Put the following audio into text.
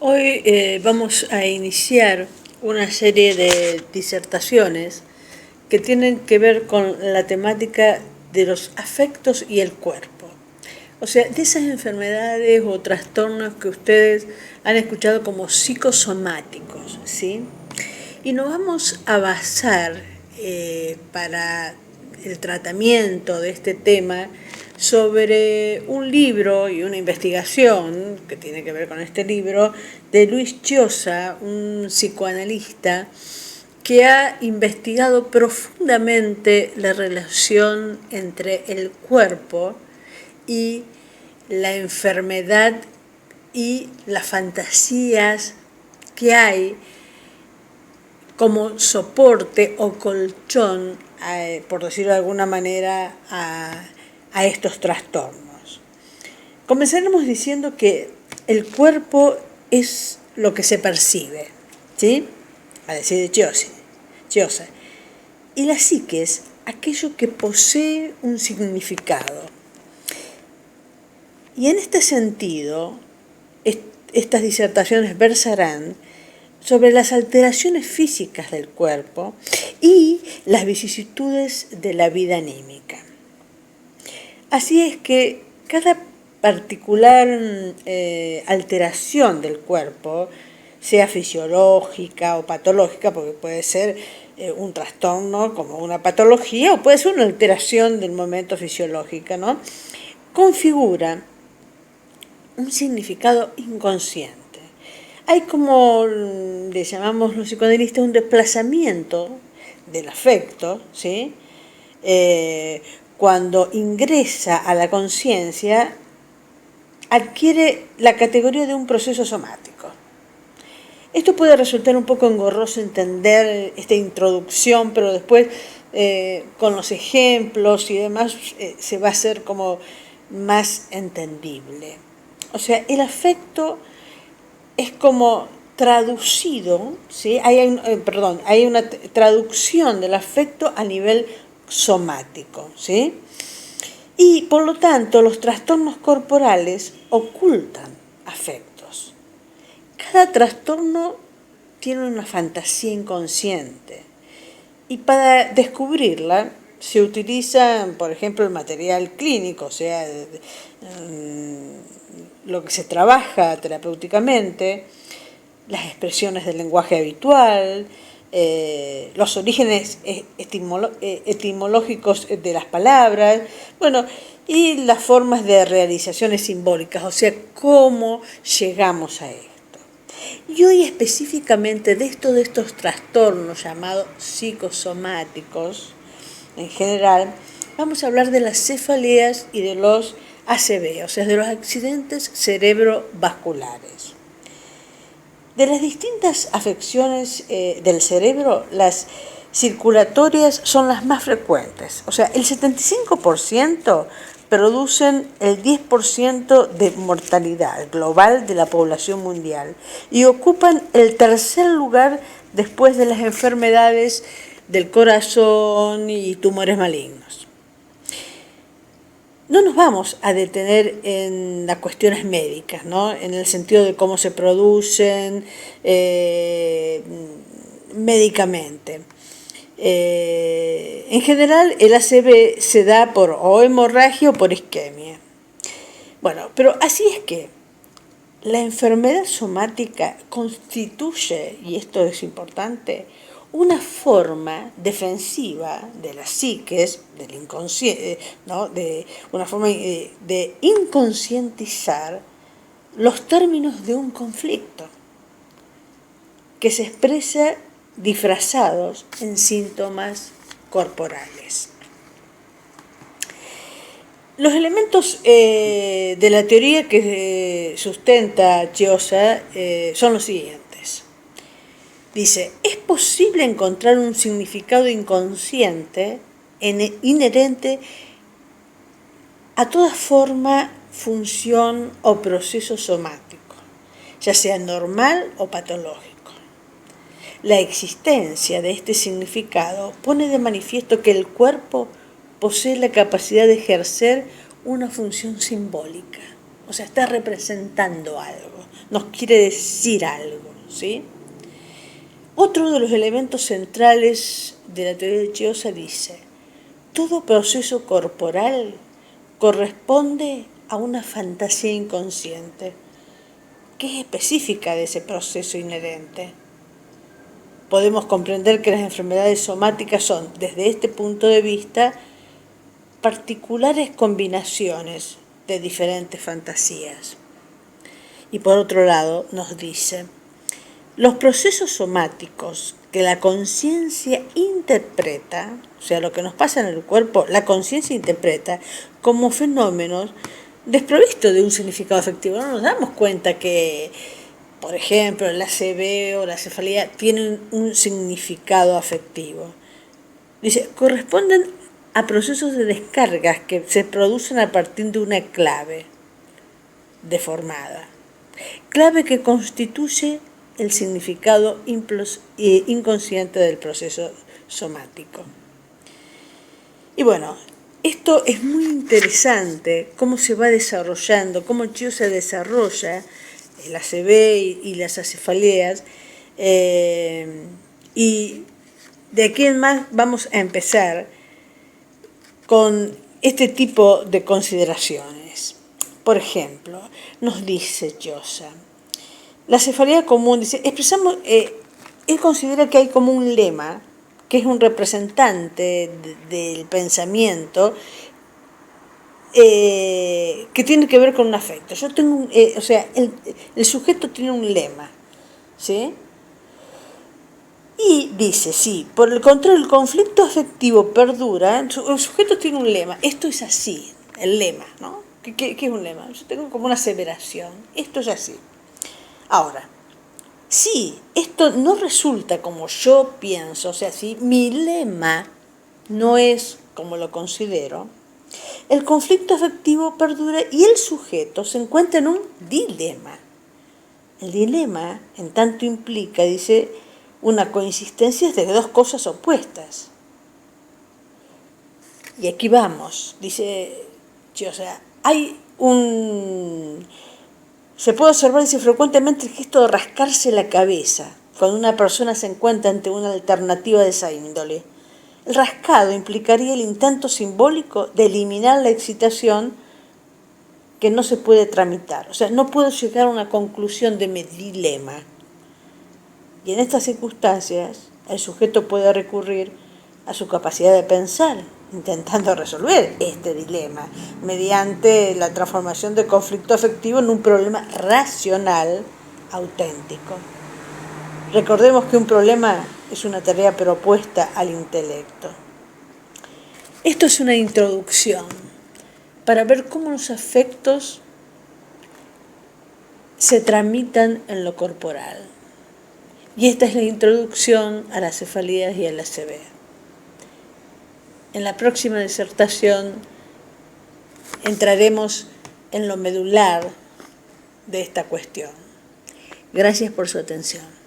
Hoy vamos a iniciar una serie de disertaciones que tienen que ver con la temática de los afectos y el cuerpo. O sea, de esas enfermedades o trastornos que ustedes han escuchado como psicosomáticos, ¿sí? Y nos vamos a basar para el tratamiento de este tema sobre un libro y una investigación que tiene que ver con este libro de Luis Chiosa, un psicoanalista que ha investigado profundamente la relación entre el cuerpo y la enfermedad y las fantasías que hay como soporte o colchón, por decirlo de alguna manera, a estos trastornos. Comenzaremos diciendo que el cuerpo es lo que se percibe, ¿sí? A decir de Chiosa. Y la psique es aquello que posee un significado. Y en este sentido, estas disertaciones versarán sobre las alteraciones físicas del cuerpo y las vicisitudes de la vida anímica. Así es que cada particular alteración del cuerpo, sea fisiológica o patológica, porque puede ser un trastorno como una patología o puede ser una alteración del momento fisiológico, ¿no? Configura un significado inconsciente. Hay como le llamamos los psicoanalistas un desplazamiento del afecto, ¿sí? Cuando ingresa a la conciencia, adquiere la categoría de un proceso somático. Esto puede resultar un poco engorroso entender esta introducción, pero después con los ejemplos y demás se va a hacer como más entendible. O sea, el afecto es como traducido, ¿sí? Hay una traducción del afecto a nivel somático, ¿sí? Y por lo tanto los trastornos corporales ocultan afectos. Cada trastorno tiene una fantasía inconsciente y para descubrirla se utiliza, por ejemplo, el material clínico, o sea, lo que se trabaja terapéuticamente, las expresiones del lenguaje habitual, los orígenes etimológicos de las palabras, bueno, y las formas de realizaciones simbólicas, o sea, cómo llegamos a esto. Y hoy específicamente de estos trastornos llamados psicosomáticos, en general, vamos a hablar de las cefaleas y de los ACV, o sea, de los accidentes cerebrovasculares. De las distintas afecciones del cerebro, las circulatorias son las más frecuentes. O sea, el 75% producen el 10% de mortalidad global de la población mundial y ocupan el tercer lugar después de las enfermedades del corazón y tumores malignos. No nos vamos a detener en las cuestiones médicas, ¿no? En el sentido de cómo se producen médicamente. En general, el ACV se da por o hemorragia o por isquemia. Bueno, pero así es que la enfermedad somática constituye, y esto es importante, una forma defensiva de la psiques, del inconsciente, ¿no? De una forma de inconscientizar los términos de un conflicto que se expresa disfrazados en síntomas corporales. Los elementos de la teoría que sustenta Chiosa son los siguientes. Dice, es posible encontrar un significado inconsciente inherente a toda forma, función o proceso somático, ya sea normal o patológico. La existencia de este significado pone de manifiesto que el cuerpo posee la capacidad de ejercer una función simbólica. o sea, está representando algo, nos quiere decir algo, ¿sí? Otro de los elementos centrales de la teoría de Chiyosa dice: todo proceso corporal corresponde a una fantasía inconsciente, que es específica de ese proceso inherente. Podemos comprender que las enfermedades somáticas son, desde este punto de vista, particulares combinaciones de diferentes fantasías. Y por otro lado, nos dice: los procesos somáticos que la conciencia interpreta, o sea, lo que nos pasa en el cuerpo, la conciencia interpreta como fenómenos desprovistos de un significado afectivo. No nos damos cuenta que, por ejemplo, el ACV o la cefalea tienen un significado afectivo. Dice, corresponden a procesos de descargas que se producen a partir de una clave deformada. Clave que constituye el significado inconsciente del proceso somático. Y bueno, esto es muy interesante, cómo se va desarrollando, cómo Chiyosa desarrolla el ACV y las acefaleas, y de aquí en más vamos a empezar con este tipo de consideraciones. Por ejemplo, nos dice Chiyosa, la cefalea común, dice, él considera que hay como un lema, que es un representante del pensamiento, que tiene que ver con un afecto. Yo tengo, o sea, el sujeto tiene un lema, ¿sí? Y dice, sí, por el contrario, el conflicto afectivo perdura, el sujeto tiene un lema, esto es así, el lema, ¿no? ¿Qué es un lema? Yo tengo como una aseveración, esto es así. Ahora, si esto no resulta como yo pienso, o sea, si mi lema no es como lo considero, el conflicto afectivo perdura y el sujeto se encuentra en un dilema. El dilema, en tanto implica, dice, una coexistencia de dos cosas opuestas. Y aquí vamos, dice, o sea, se puede observar, dice, frecuentemente el gesto de rascarse la cabeza cuando una persona se encuentra ante una alternativa de esa índole. El rascado implicaría el intento simbólico de eliminar la excitación que no se puede tramitar. O sea, no puedo llegar a una conclusión de mi dilema. Y en estas circunstancias, el sujeto puede recurrir a su capacidad de pensar, intentando resolver este dilema, mediante la transformación del conflicto afectivo en un problema racional auténtico. Recordemos que un problema es una tarea propuesta al intelecto. Esto es una introducción para ver cómo los afectos se tramitan en lo corporal. Y esta es la introducción a las cefalías y al ACV. En la próxima disertación entraremos en lo medular de esta cuestión. Gracias por su atención.